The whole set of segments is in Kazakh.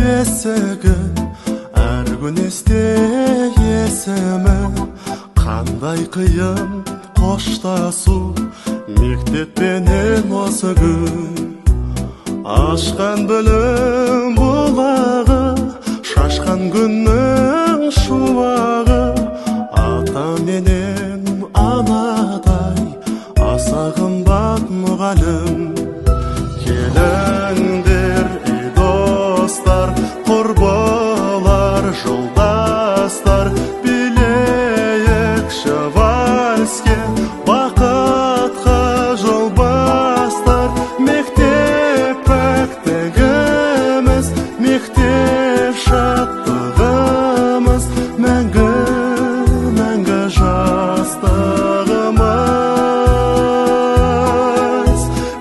есігі әр күн есте есімі қандай қиын қоштасу мектеппенен осы күн ашқан білім бұлағы шашқан күннің шуағы ата менен анадай аса қымбат мұғалім келіңдер ей достар құрбылар жолдастар билейікші вальске бақытқа жол бастар мектеп пәктігіміз мектеп шаттығымыз мәңгі мәңгі жастығымыз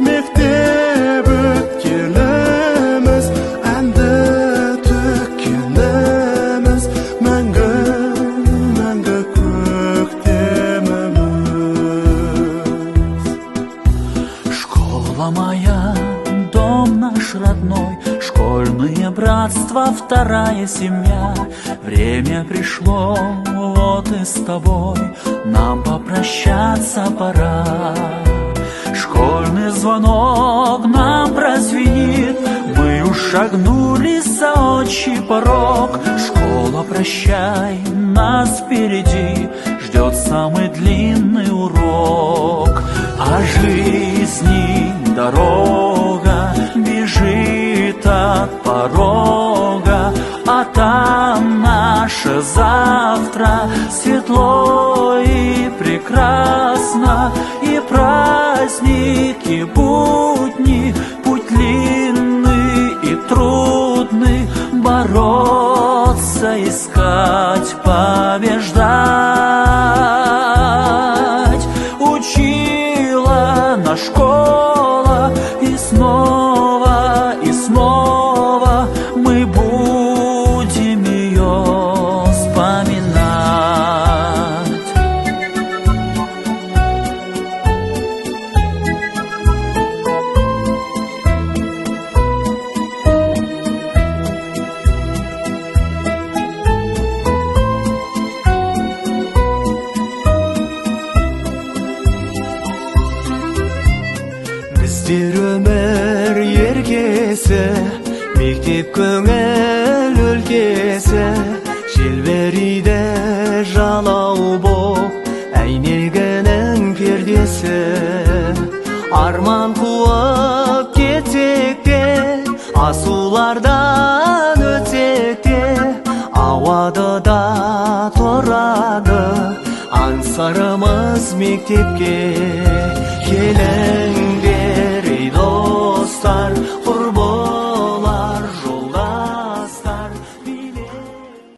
мектеп өткеніміз әнді төккеніміз мәңгі мәңгі көктеміміз. Школа моя, дом наш родной, школьное братство, вторая семья. Время пришло, вот и с тобой нам попрощаться пора. Школьный звонок нам прозвенит, мы уж шагнули за отчий порог. Школа, прощай, нас впереди ждет самый длинный урок. А жизни дорога бежит от порога, а там наше завтра светло и прекрасно, и праздники, будни, путь длинный и трудный, бороться, искать, побеждать. Учила нас школа, и снова мы будем ее вспоминать. Біздер өмір ергесі, мектеп көңіл өлкесі, желбірейді жалау боп әйнегінің пердесі. Арман қуып кетсек те, асулардан өтсек те, ауады да тұрады аңсарымыз мектепке.